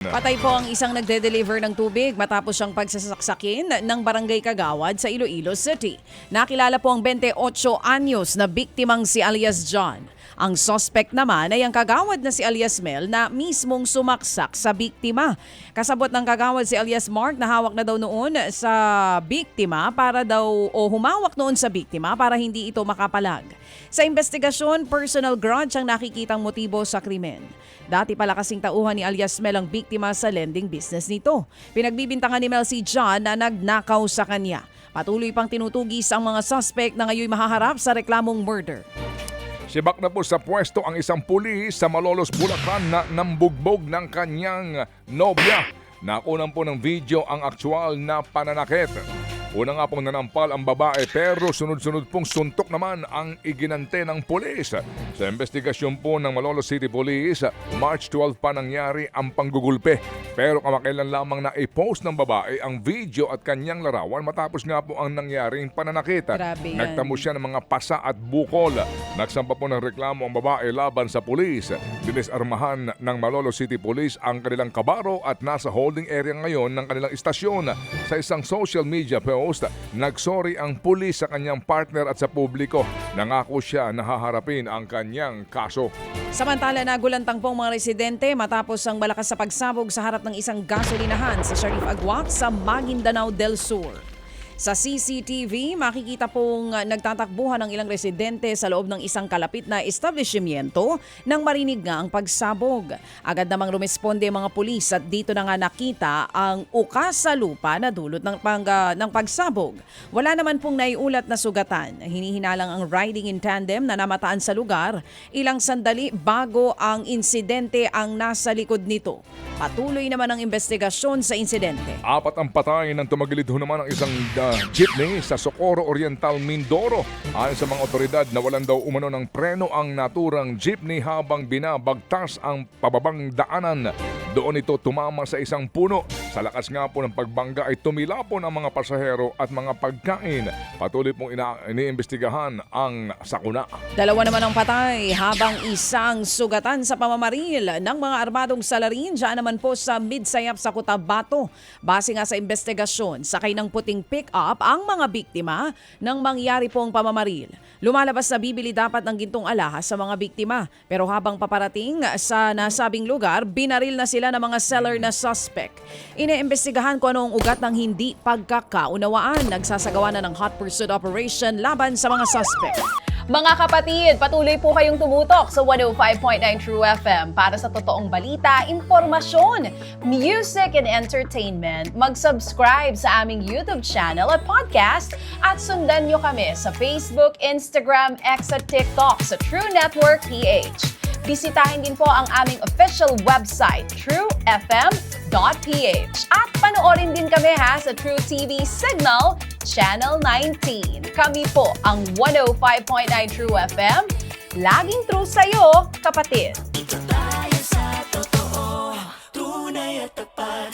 Patay po ang isang nagde-deliver ng tubig matapos siyang pagsasaksakin ng Barangay Kagawad sa Iloilo City. Nakilala po ang 28 anyos na biktimang si alias John. Ang suspect naman ay ang kagawad na si alias Mel na mismong sumaksak sa biktima. Kasabot ng kagawad si alias Mark na hawak na daw noon sa biktima humawak noon sa biktima para hindi ito makapalag. Sa investigasyon, personal grudge ang nakikitang motibo sa krimen. Dati pala kasing tauhan ni alias Mel ang biktima sa lending business nito. Pinagbibintangan ni Mel si John na nagnakaw sa kanya. Patuloy pang tinutugis ang mga suspect na ngayon mahaharap sa reklamong murder. Sibak na po sa pwesto ang isang pulis sa Malolos, Bulacan na nambugbog ng kanyang nobya. Nakunan po ng video ang aktual na pananakit. Una nga pong nanampal ang babae pero sunod-sunod pong suntok naman ang iginante ng pulis. Sa investigasyon po ng Malolos City Police, March 12 pa nangyari ang panggugulpe. Pero kamakailan lamang na i-post ng babae ang video at kanyang larawan matapos nga po ang nangyaring pananakit. Nagtamo siya ng mga pasa at bukol. Nagsampa po ng reklamo ang babae laban sa pulis. Dinisarmahan ng Malolos City Police ang kanilang kabaro at nasa holding area ngayon ng kanilang istasyon. Sa isang social media post, nagsorry ang pulis sa kanyang partner at sa publiko. Nangako siya na haharapin ang kanyang kaso. Samantala, nagulantang pong mga residente matapos ang malakas sa pagsabog sa harap ng isang gasolinahan sa Sharif Agwak sa Maguindanao del Sur. Sa CCTV, makikita pong nagtatakbuhan ng ilang residente sa loob ng isang kalapit na establishmento nang marinig nga ang pagsabog. Agad namang rumesponde ang mga pulis at dito na nga nakita ang ukas sa lupa na dulot ng pagsabog. Wala naman pong naiulat na sugatan. Hinihinalang ang riding in tandem na namataan sa lugar ilang sandali bago ang insidente ang nasa likod nito. Patuloy naman ang investigasyon sa insidente. 4 ang patay nang tumagilid naman ang isang jeepney sa Socorro Oriental, Mindoro. Ayon sa mga otoridad, nawalan daw umano ng preno ang naturang jeepney habang binabagtas ang pababang daanan. Doon ito tumama sa isang puno. Sa lakas nga po ng pagbangga ay tumilapon ang mga pasahero at mga pagkain. Patuloy pong iniimbestigahan ang sakuna. 2 naman ang patay habang isang sugatan sa pamamaril ng mga armadong salarin dyan naman po sa Midsayap sa Cotabato. Base nga sa investigasyon, sakay ng puting pick-up ang mga biktima ng mangyari pong pamamaril. Lumalabas na bibili dapat ng gintong alahas sa mga biktima. Pero habang paparating sa nasabing lugar, binaril na sila ng mga seller na suspect. Iniimbestigahan kung anong ugat ng hindi pagkakaunawaan. Nagsasagawa na ng hot pursuit operation laban sa mga suspect. Mga kapatid, patuloy po kayong tumutok sa 105.9 True FM para sa totoong balita, impormasyon, music and entertainment. Mag-subscribe sa aming YouTube channel at podcast at sundan nyo kami sa Facebook, Instagram, X at TikTok sa True Network PH. Bisitahin din po ang aming official website, truefm.ph. At panoorin din kami sa True TV Signal, Channel 19. Kami po ang 105.9 True FM. Laging true sa'yo, kapatid.